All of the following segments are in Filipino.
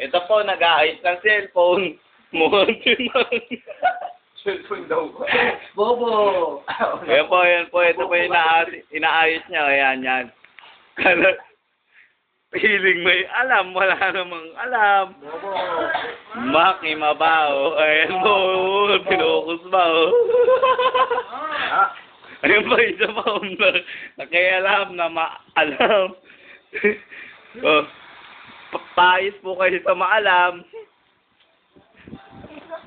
Ito po, nag-aayos ng cellphone. Monty man. Cellphone daw. Bobo! Ayan po, ayan po. Ito po yung inaayos niya. Ayan, yan. Feeling may alam. Wala namang alam. Bobo! Maki mabaho. Ayan po. Pinukus ba, oh. Ayun pa, isa pa. Nakialam na maalam. Oh. Pais po kayo sa maalam.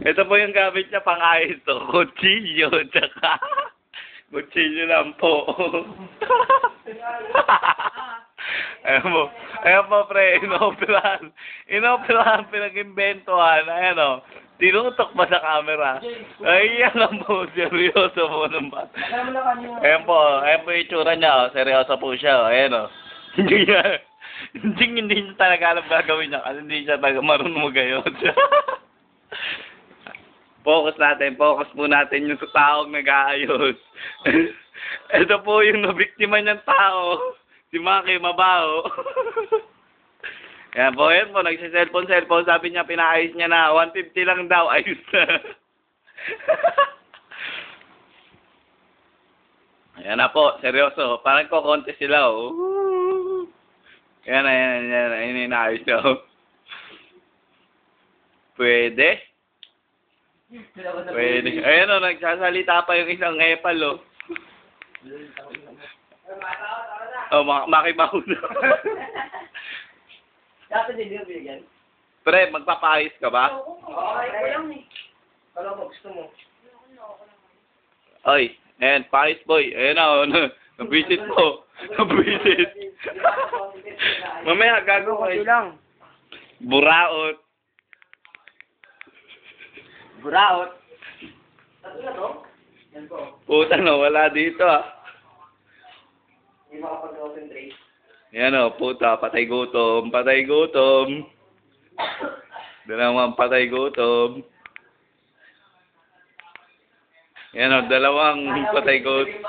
Ito po yung gamit niya pang-ayos to. Kutsilyo, tsaka kutsilyo lang po. Ayan po, pre, inoperan, pinag-inventohan. Ayan o, tinutok pa sa camera. Ay, yan lang po, seryoso po ng bata. Ayan po yung itsura niya, seryoso po siya. Ayan o. Hindi niya talaga alam gagawin niya kasi hindi siya marunong magayot. Focus po natin yung sa taong nag-aayos. Ito po yung nabiktima niyang tao, si Maki Mabaho. Yan po, nagsi-cellphone, sabi niya, pinaayos niya na, 150 lang daw, ayos na. Ayan na po, seryoso, parang ko-contest sila, oh. Yan, inaayos niya, oh. Pwede. Ayan o, nagsasalita pa yung isang epal o. Makibaho na. Dapat din yung bigyan. Pre, magpapayos ka ba? Oo, ko lang eh. Alam mo, gusto mo. Oy, ayan, payos boy. Ayan o, nabisit po. Nabisit. Mamaya, gago Okay kayo. lang. Buraot. Buraot. Ano na to? Yan po. Puta no, wala dito ah. Hindi makapag-concentrate. Yan o, puta, patay gutom. Doon naman patay gutom. Yan o, dalawang patay gutom.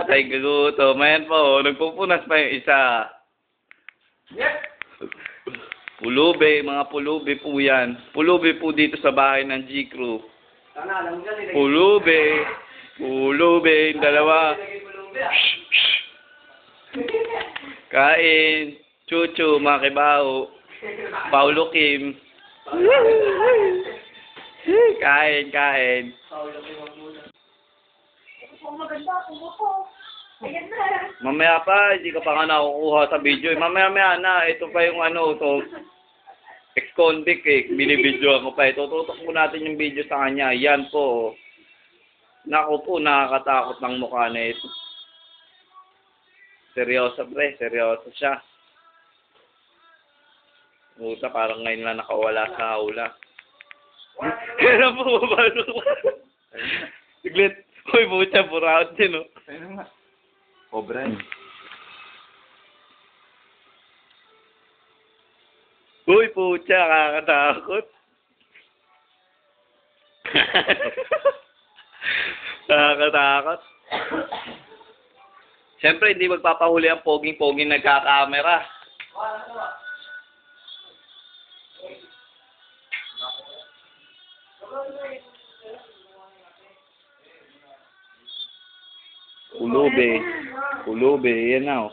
Patay gutom. Ayan po, nagpupunas pa yung isa. Yep. Pulubi, mga pulubi po yan. Pulubi po dito sa bahay ng G-Crew. Sana alam mo yan. Pulubi, yung dalawa. Kain, Chuchu, Makibaho, Paulo Kim. Kain. Maganda, pumupo. Ayan na. Mamaya pa, hindi ka pa nga nakukuha sa video. Mamaya na, ito pa yung to. Ex-convict eh, binibidyoan ko pa. Tututok po natin yung video sa kanya. Yan po. Naku po, nakakatakot ng mukha na ito. Seryoso pre, seryoso siya. Puta, parang ngayon lang nakawala sa aula. Kaya po, babalo ko. Siglit. Uy, puta, buraot din, oh. Ayun nga. Obra. Uy, puta, nakakatakot. Nakakatakot. Siyempre, hindi magpapahuli ang poging-poging nagkakamera. Pulubi, yan na.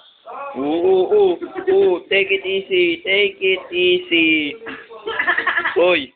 Take it easy. Uy.